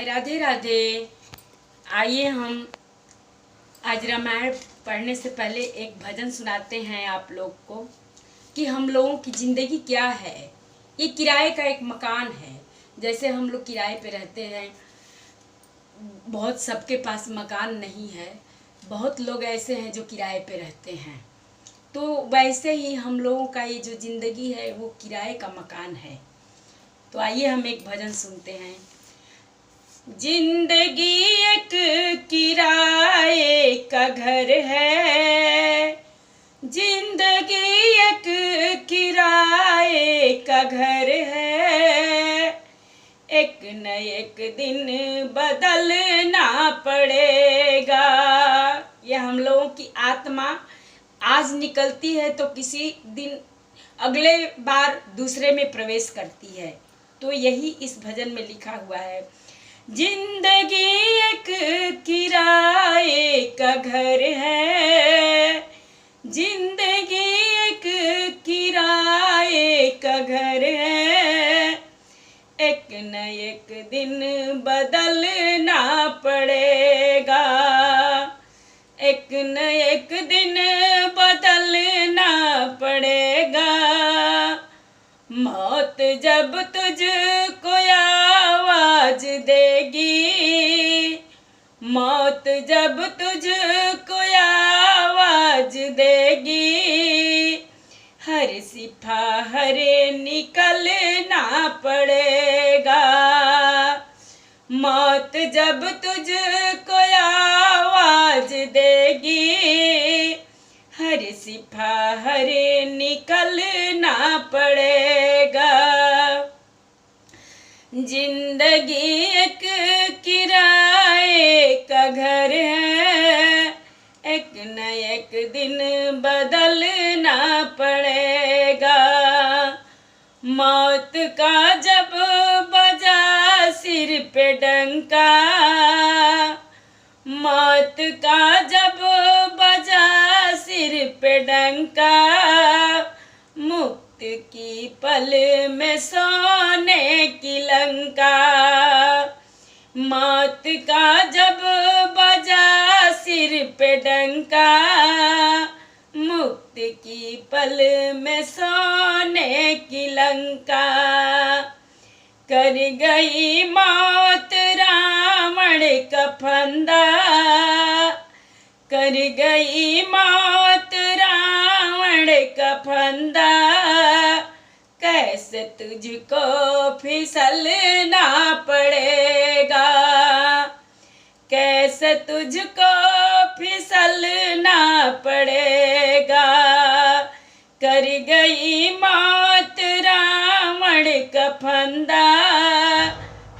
राधे राधे। आइए हम आज रामायण पढ़ने से पहले एक भजन सुनाते हैं आप लोग को कि हम लोगों की ज़िंदगी क्या है। ये किराए का एक मकान है। जैसे हम लोग किराए पे रहते हैं, बहुत सबके पास मकान नहीं है, बहुत लोग ऐसे हैं जो किराए पे रहते हैं। तो वैसे ही हम लोगों का ये जो ज़िंदगी है वो किराए का मकान है। तो आइए हम एक भजन सुनते हैं। जिंदगी एक किराए का घर है, जिंदगी एक किराए का घर है, एक न एक दिन बदलना पड़ेगा। यह हम लोगों की आत्मा आज निकलती है तो किसी दिन अगले बार दूसरे में प्रवेश करती है। तो यही इस भजन में लिखा हुआ है। जिंदगी एक किराए का घर है, जिंदगी एक किराए का घर है, एक न एक दिन बदलना पड़ेगा, एक न एक दिन बदलना पड़ेगा। मौत जब तुझको आवाज देगी, मौत जब तुझको आवाज देगी, हर सिपाहर निकलना पड़ेगा। मौत जब तुझको आवाज देगी, हर सिपाहर निकलना पड़ेगा। जिंदगी एक किराए का घर है, एक न एक दिन बदलना पड़ेगा। मौत का जब बजा सिर पे डंका, मौत का जब बजा सिर पे डंका, मुक्त की पल में सोने की लंका। मौत का जब बजा सिर पे डंका, मुक्त की पल में सोने की लंका। कर गई मौत रावण का फंदा, कर गई मौत रावण का फंदा, कैसे तुझको फिसलना पड़ेगा, कैसे तुझको फिसलना पड़ेगा। कर गई मौत रावण का फंदा,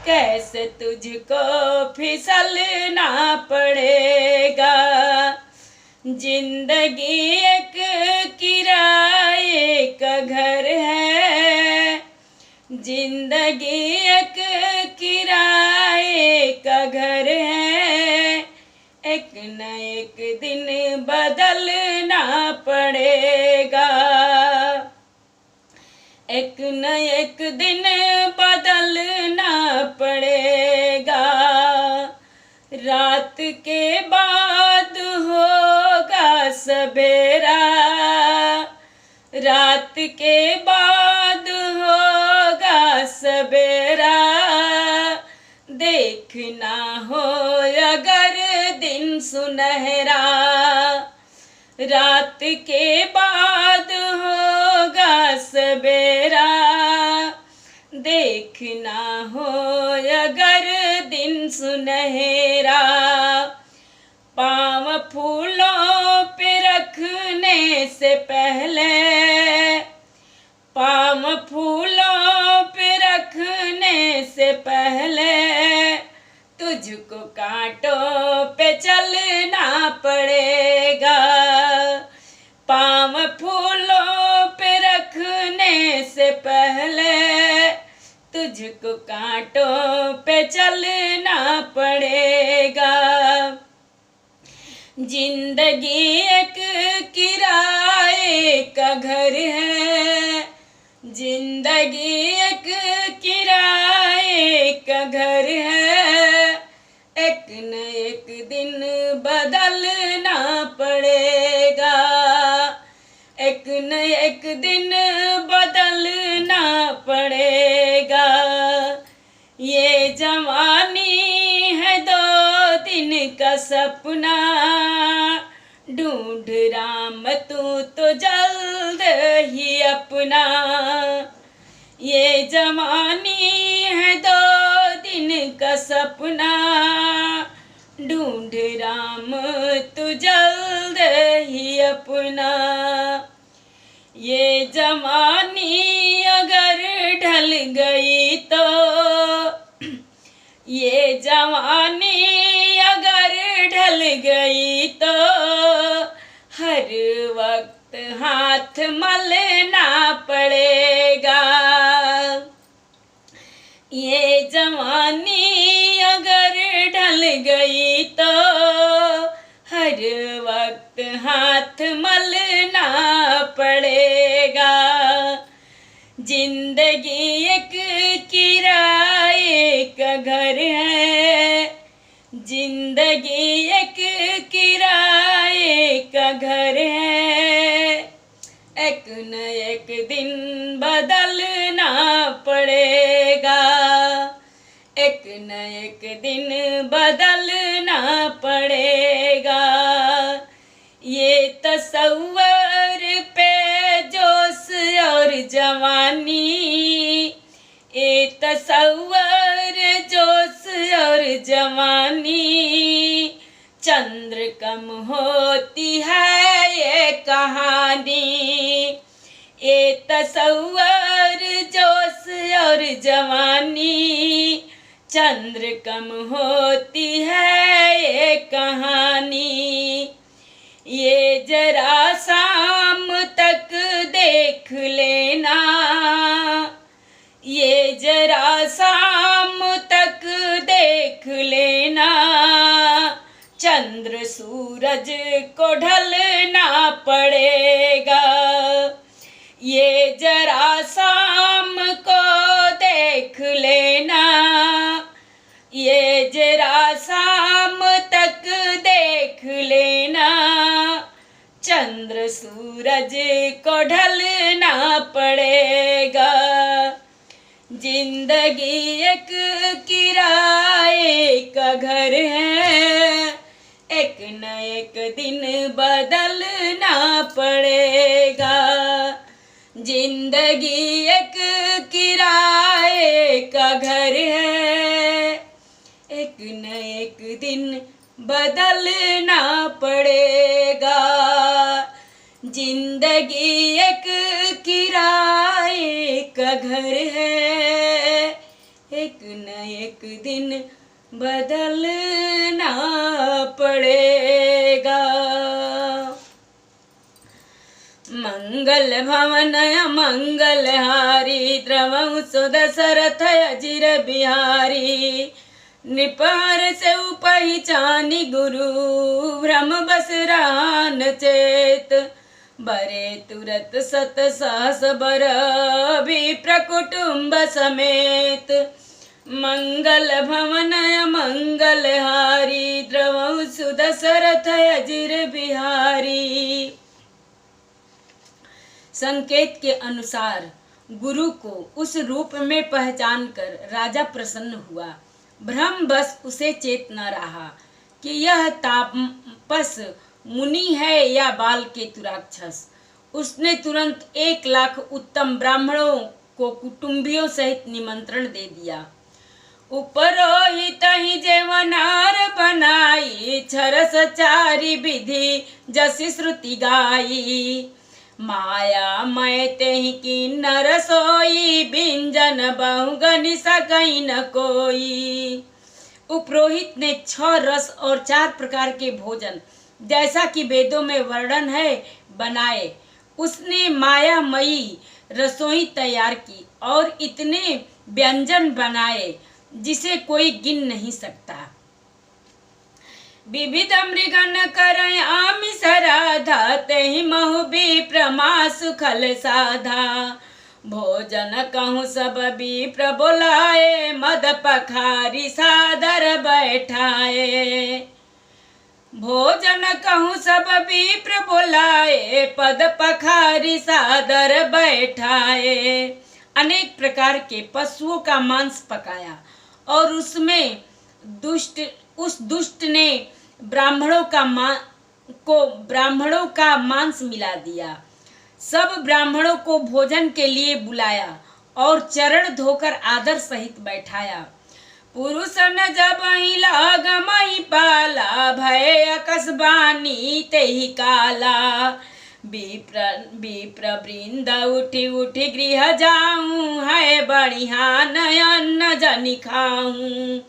कैसे तुझको फिसलना पड़ेगा। जिंदगी एक किराए का घर है, जिंदगी एक किराए का घर है, एक न एक दिन बदलना पड़ेगा, एक न एक दिन बदलना पड़ेगा। रात के बाद होगा सवेरा, रात के बाद होगा सवेरा, देखना हो अगर दिन सुनहरा। रात के बाद होगा सवेरा, देखना हो अगर दिन सुनहरा। पाँव फूलों पे रखने से पहले, पाँव फूलों पे रखने से पहले, तुझको कांटों पे चलना पड़ेगा। पाँव फूलों पे रखने से पहले, तुझको कांटों पे चलना पड़ेगा। जिंदगी एक किराए का घर है, जिंदगी एक किराए का घर है, एक न एक दिन बदलना पड़ेगा, एक न एक दिन बदलना पड़ेगा। ये जवानी है 2 दिन का सपना, ढूंढ राम तू तो जल्द ही अपना। ये जवानी है 2 दिन का सपना, ढूंढ राम तू जल्द ही अपना। ये जवानी अगर ढल गई तो, ये जवानी अगर ढल गई तो हर वक्त हाथ मलना पड़ेगा। ये जवानी अगर ढल गई तो हर वक्त हाथ मलना पड़ेगा। जिंदगी एक किराए का घर है, जिंदगी एक किराए का घर है। एक न एक दिन बदलना पड़ेगा, एक न एक दिन बदलना पड़ेगा। ये तसव्वुर पे जोश और जवानी, ये तसव्वुर जोश और जवानी, चंद्र कम होती है ये कहानी। ये तसव्वुर जोश और जवानी, चंद्र कम होती है ये कहानी। ये जरा शाम तक देख लेना, ये जरा शाम तक देख लेना, चंद्र सूरज को ढलना पड़ेगा। ये जरा शाम को देख लेना, ये जरा शाम तक देख लेना, चंद्र सूरज को ढलना पड़ेगा। जिंदगी एक किराए का घर है, एक न एक दिन बदलना पड़ेगा। जिंदगी एक किराए का घर है, एक न एक दिन बदलना पड़ेगा। जिंदगी एक किराए का घर है, एक न एक दिन बदलना पड़ेगा। मंगल भवन मंगलहारी, द्रवहु सो दशरथ अजिर बिहारी। नृपार से पहिचानी गुरु, भ्रम बस रान चेत। बरे तुरत सत सहस बर, भी प्रकुटुंब समेत। मंगल भवन मंगलहारी, द्रवहु सो दशरथ अजिर बिहारी। संकेत के अनुसार गुरु को उस रूप में पहचान कर राजा प्रसन्न हुआ। भ्रम बस उसे चेत न रहा कि यह तापस मुनि है या बाल केतु राक्षस। उसने तुरंत 1 लाख उत्तम ब्राह्मणों को कुटुंबियों सहित निमंत्रण दे दिया। उपरोहित ही जेवनार बनाई, छरस चारि विधि जसि श्रुति गाई। माया मैं तेहि की नर सोई, बिंजन बहुगनि सकई न कोई। उपरोहित ने 6 रस और 4 प्रकार के भोजन, जैसा कि वेदों में वर्णन है, बनाए। उसने मायामयी रसोई तैयार की और इतने व्यंजन बनाए जिसे कोई गिन नहीं सकता। विविध मृगन करय आमिष राधा, तेहि महु विप्र मासु खल साधा। भोजन कहूँ सब विप्र बोलाए, मद पखारी सादर बैठाए। भोजन कहूँ सब विप्र बोलाए, पद पखारी सादर बैठाए। अनेक प्रकार के पशुओं का मांस पकाया और उसमें उस दुष्ट ने ब्राह्मणों का मांस मिला दिया। सब ब्राह्मणों को भोजन के लिए बुलाया और चरण धोकर आदर सहित बैठाया। पुरुष न जब लाग मही पाला, भय अकस्बानी ते ही काला। विप्र वृंद उठी उठी गृह जाऊं, है बढ़िया नयन जनि खाऊं।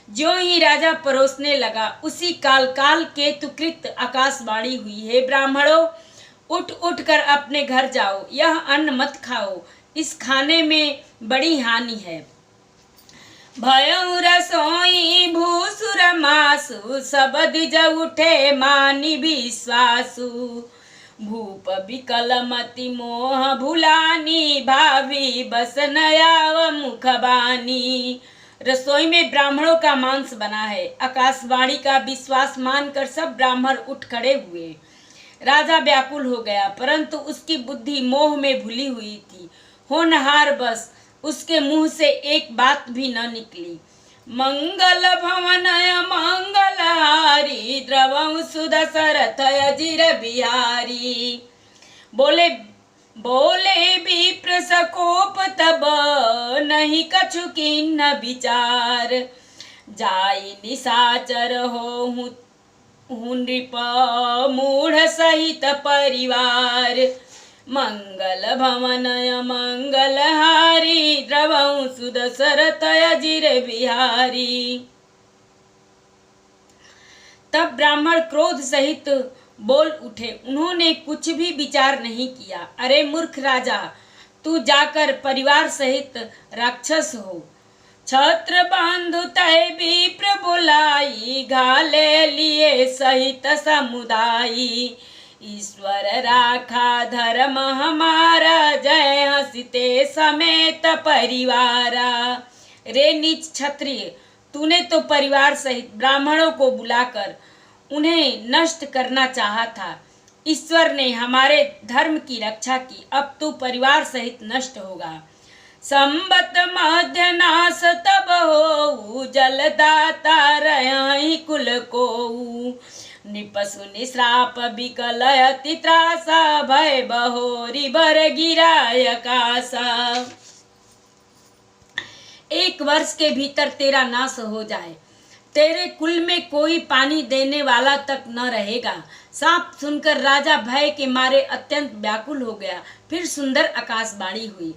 जो ही राजा परोसने लगा उसी काल केतुकृत आकाशवाणी हुई, हे ब्राह्मणों, उठ उठ कर अपने घर जाओ, यह अन्न मत खाओ, इस खाने में बड़ी हानि है। भयउ रसोई भूसुर मासु, सब द्विज उठे मानि विश्वासु। भूप विकल मति मोह भुलानी, भावी बस नयाव मुख बानी। रसोई में ब्राह्मणों का मांस बना है। आकाशवाणी का विश्वास मानकर सब ब्राह्मण उठ खड़े हुए। राजा व्याकुल हो गया, परंतु उसकी बुद्धि मोह में भूली हुई थी। होनहार बस उसके मुंह से एक बात भी न निकली। मंगल भवनय मंगलहारी, द्रवं सुदशरथ अजिर बिहारी। बोले विप्र सकोप तब, नहीं कछु किन्ह विचार। जाई निशाचर हो नृप मूढ़ सहित परिवार। मंगल भवनय मंगलहारी, द्रवं सुदशरथ अजिर बिहारी। तब ब्राह्मण क्रोध सहित बोल उठे। उन्होंने कुछ भी विचार नहीं किया। अरे मूर्ख राजा, तू जाकर परिवार सहित राक्षस हो। छत्र बंधु तय विप्र बुलाई, घाले लिए सहित समुदायी। ईश्वर राखा धर्म हमारा, जय हंसते समेत परिवारा। रे नीच क्षत्रिय, तूने तो परिवार सहित ब्राह्मणों को बुलाकर उन्हें नष्ट करना चाहा था। ईश्वर ने हमारे धर्म की रक्षा की, अब तू परिवार सहित नष्ट होगा। संबत मध्य नाश तब हो, जलदाता रहि कुल को। निपसुनि श्राप विकल अति त्रासा, भय बहोरी बर गिराय आकाशा। 1 वर्ष के भीतर तेरा नाश हो जाए, तेरे कुल में कोई पानी देने वाला तक न रहेगा। साप सुनकर राजा भय के मारे अत्यंत व्याकुल हो गया। फिर सुंदर आकाशवाणी हुई।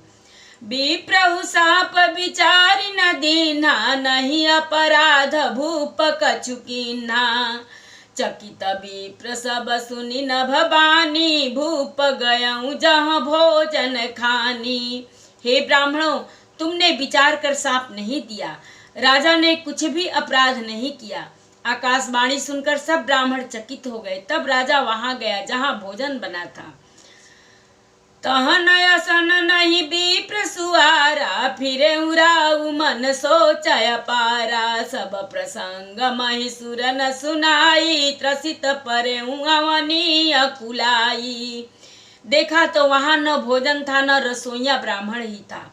विप्रहु साप विचारि न दीन्हा, नहीं अपराध भूप कछु कीन्हा। चकित विप्र सब सुनि नभ बानी, भूप गयऊँ जहाँ भोजन खानी। हे ब्राह्मणों, तुमने विचार कर साप नहीं दिया। राजा ने कुछ भी अपराध नहीं किया। आकाशवाणी सुनकर सब ब्राह्मण चकित हो गए। तब राजा वहां गया जहां भोजन बना था। तहन असन नहीं विप्र सुआरा, फिरे उराऊ मन सोचय पारा। सब प्रसंग महिसुर न सुनाई, त्रसित परे अवनीय कुलाई। देखा तो वहां न भोजन था न रसोइया ब्राह्मण ही था।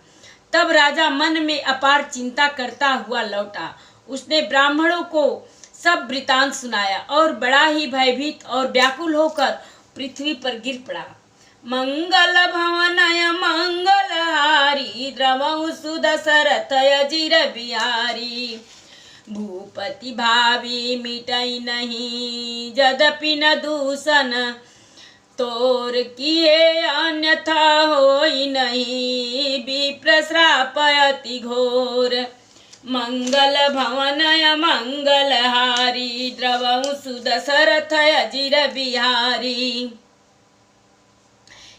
तब राजा मन में अपार चिंता करता हुआ लौटा। उसने ब्राह्मणों को सब वृतांत सुनाया और बड़ा ही भयभीत और व्याकुल होकर पृथ्वी पर गिर पड़ा। मंगल भवनय मंगलहारी, द्रवं सुदशरथ अजिर बिहारी। भूपति भावी मिटई नहीं, यद्यपि न दूषण तोर किए अन्यथा होई नहीं। विप्र श्राप अति घोर, मंगल भवनय मंगलहारी, द्रवं सुदशरथ अजिर बिहारी।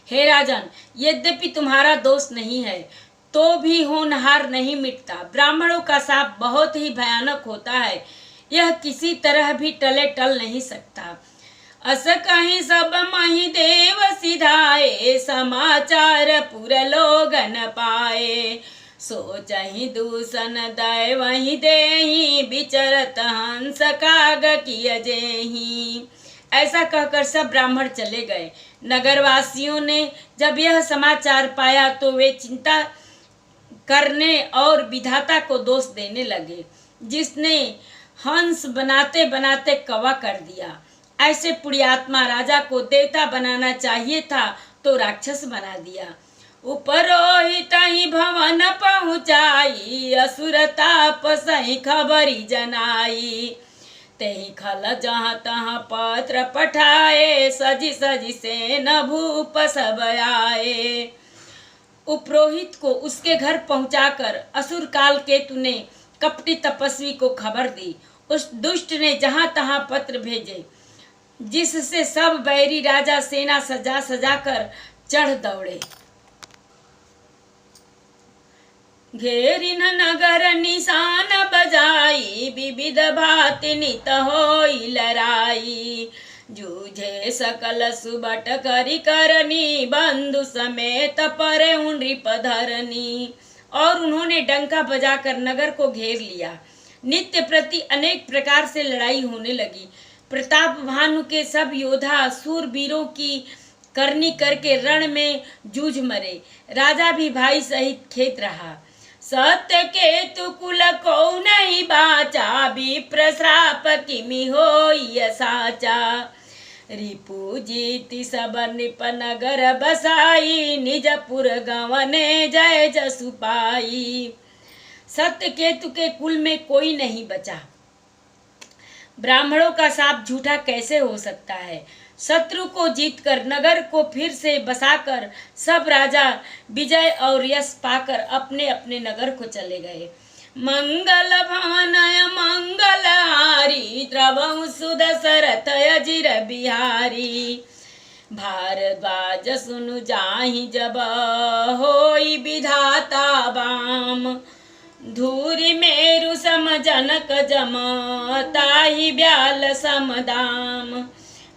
हे राजन, यद्यपि तुम्हारा दोष नहीं है तो भी होनहार नहीं मिटता। ब्राह्मणों का शाप बहुत ही भयानक होता है, यह किसी तरह भी टल नहीं सकता। अस कहीं सब मही देव सिधाए, समाचार पुर लोगन पाए। सोचहि दूषण दय वही देहि, विचरत हंस काग किय जेहि। ऐसा कहकर सब ब्राह्मण चले गए। नगरवासियों ने जब यह समाचार पाया तो वे चिंता करने और विधाता को दोष देने लगे, जिसने हंस बनाते बनाते कौवा कर दिया। ऐसे पुण्यात्मा राजा को देवता बनाना चाहिए था तो राक्षस बना दिया। उपरोहित ही भवन पहुँचाई, असुर तापसहि खबरी जनाई। तेहि खल जहाँ तहाँ पत्र पठाए, सजी सजी से न भूप सब आए। उपरोहित को उसके घर पहुंचाकर असुर काल केतु ने कपटी तपस्वी को खबर दी। उस दुष्ट ने जहां तहां पत्र भेजे, जिससे सब बैरी राजा सेना सजा सजा कर चढ़ दौड़े। घेरिन नगर निशान बजाई, विविध भांति नित होई लड़ाई। जूझे सकल सुबट करी करनी, बंधु समेत परे नृप धरनी। और उन्होंने डंका बजाकर नगर को घेर लिया। नित्य प्रति अनेक प्रकार से लड़ाई होने लगी। प्रताप भानु के सब योद्धा सूरवीरों की करनी करके रण में जूझ मरे। राजा भी भाई सहित खेत रहा। सत्य केतु कुल को नहीं बाचा, विप्र श्राप किमि होई साचा। रिपु जीति सब नृप नगर बसाई, निजपुर गवने जय जसु पाई। सत्य केतु के कुल में कोई नहीं बचा। ब्राह्मणों का शाप झूठा कैसे हो सकता है। शत्रु को जीतकर नगर को फिर से बसाकर सब राजा विजय और यश पाकर अपने अपने नगर को चले गए। मंगल भवनय मंगलहारी, द्रवहु सुदशरथ अजिर बिहारी। भारद्वाज सुनु जाहि जब, होई विधाता बाम। धूरि मेरु सम जनक जम, ताहि ब्याल समदाम।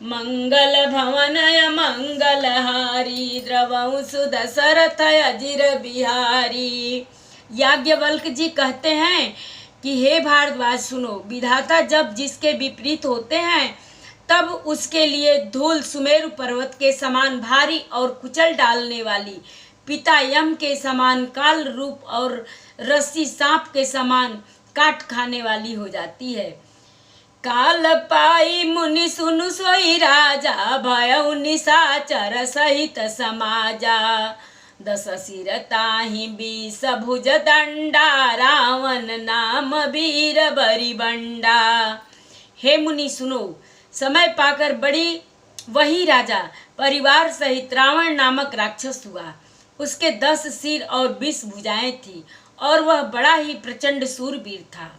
मंगल भवनय मंगलहारी, द्रवहु सुदशरथ अजिर बिहारी। याज्ञवल्क्य जी कहते हैं कि हे भारद्वाज सुनो, विधाता जब जिसके विपरीत होते हैं तब उसके लिए धूल सुमेरु पर्वत के समान भारी और कुचल डालने वाली, पिता यम के समान काल रूप और रस्सी सांप के समान काट खाने वाली हो जाती है। काल पाई मुनि सुनु सोई राजा, भयउ निशाचर सहित समाजा। दस सिर ताहि 20 भुज दंडा, रावण नाम वीर बरी बंडा। हे मुनि सुनो, समय पाकर बड़ी वही राजा परिवार सहित रावण नामक राक्षस हुआ। उसके 10 सिर और 20 भुजाएं थी और वह बड़ा ही प्रचंड सूरवीर था।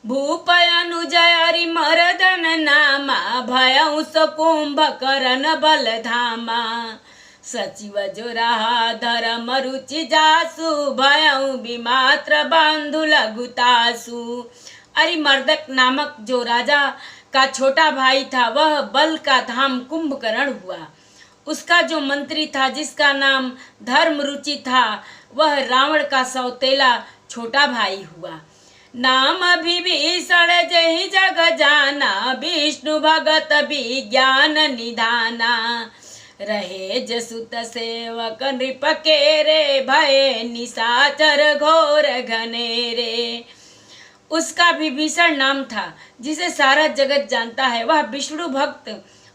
भूप अनुजय हरि मर्दन नामा, भयउ सो कुंभकर्ण बल धामा। सचिव जो रहा धर्म रुचि जासु, भयउ विमात्र बंधु लघुतासु। अरिमर्दक नामक जो राजा का छोटा भाई था वह बल का धाम कुंभकर्ण हुआ। उसका जो मंत्री था जिसका नाम धर्म रुचि था वह रावण का सौतेला छोटा भाई हुआ। नाम विभीषण जहि जग जाना, विष्णु भगत विज्ञान निधाना। रहे जसुत सेवक नृप केरे, भय निशाचर घोर घनेरे। उसका विभीषण नाम था जिसे सारा जगत जानता है। वह विष्णु भक्त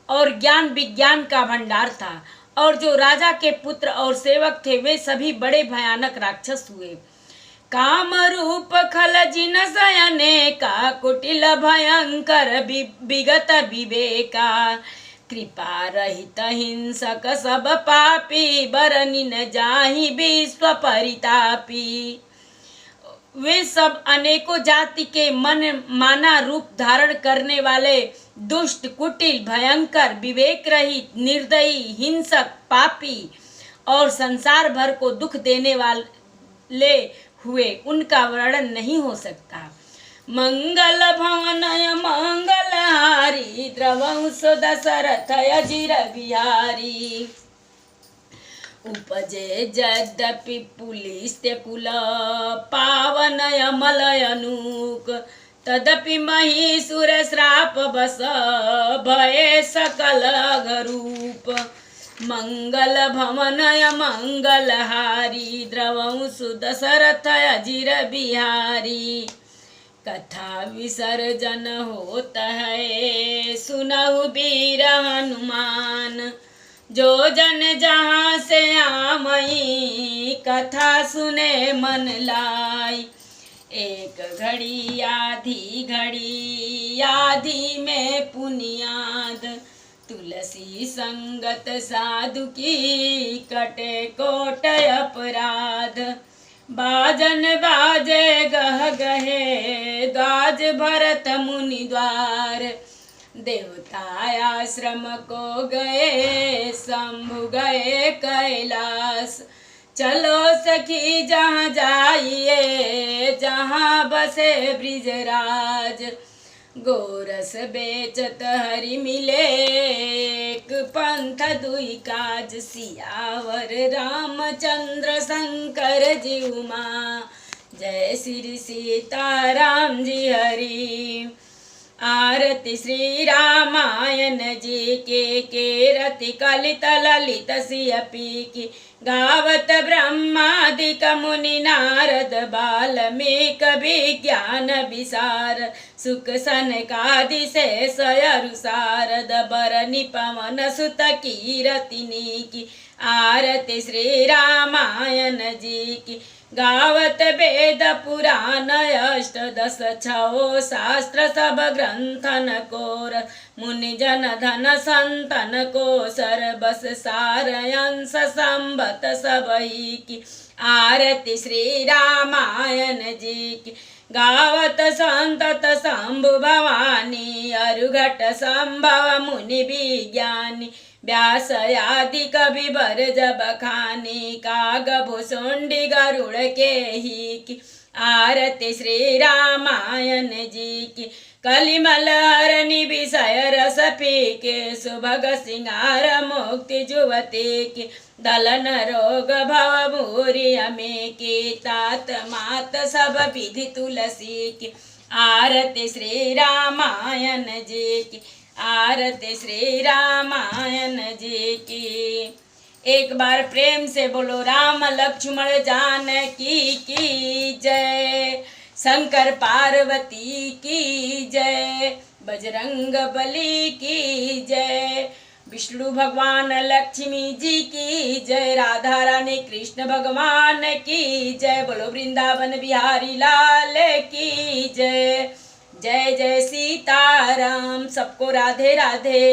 और ज्ञान विज्ञान का भंडार था। और जो राजा के पुत्र और सेवक थे वे सभी बड़े भयानक राक्षस हुए। काम रूप खल जिन सयने का, कुटिल भयंकर विगत विवेका। कृपा रहित हिंसक सब पापी, बरनि न जाहि विश्व परितापी। वे सब अनेकों जाति के मन माना रूप धारण करने वाले दुष्ट, कुटिल, भयंकर, विवेक रहित, निर्दयी, हिंसक, पापी और संसार भर को दुख देने वाले हुए। उनका वर्णन नहीं हो सकता। मंगल भवनय मंगलहारी, द्रवहु सो दशरथ अजिर बिहारी। उपजे यद्यपि पुलिस्त्य पावन अमलयनुक तदपि महिषुर श्राप बस भये सकल घरूप मंगल भवनय मंगलहारी द्रवंसु दशरथ अजिर बिहारी कथा विसर्जन होता है सुनहु वीर हनुमान जो जन जहाँ से आमई कथा सुने मन लाई एक घड़ी आधी में पुनियाद तुलसी संगत साधु की कटे कोट अपराध बाजन बाजे गह गहे द्वाज भरत मुनि द्वार देवता आश्रम को गए शंभु गए कैलाश चलो सखी जहाँ जाइए जहाँ बसे ब्रिजराज गोरस बेचत हरि मिले एक पंथ दुई काज सियावर रामचंद्र शंकर जी उमा जय श्री सीताराम जी हरि आरती श्री रामायण जी के रति कलित ललित सियपी की गावत ब्रह्मादिक मुनि नारद बाल्मीक विज्ञान विसार सुख सनकादि शेष अरुसारद बरनि पवन सुत कीरतिनी की आरती श्री रामायण जी की गावत वेद पुराण अष्टदश छो शास्त्र सब ग्रंथन कोर मुनि जन धन संतन को सर्वस सार अंश संबत सबही की आरती श्री रामायण जी की गावत संतत शंभु भवानी अरुघट संभव मुनि विज्ञानी व्यास आदि कवि बर जब खानी काग भुसुंडी गरुड़ के ही की आरती श्री रामायण जी की कलिमल हरनि विषय रस पीके सुभग सिंगार मुक्ति जुवती की दलन रोग भव भूरि अमे की तात मात सब विधि तुलसी की आरती श्री रामायण जी की आरती श्री रामायण जी की। एक बार प्रेम से बोलो राम लक्ष्मण जानकी की जय शंकर पार्वती की जय बजरंग बली की जय विष्णु भगवान लक्ष्मी जी की जय राधा रानी कृष्ण भगवान की जय बोलो वृंदावन बिहारी लाल की जय जय जय सीताराम सबको राधे राधे।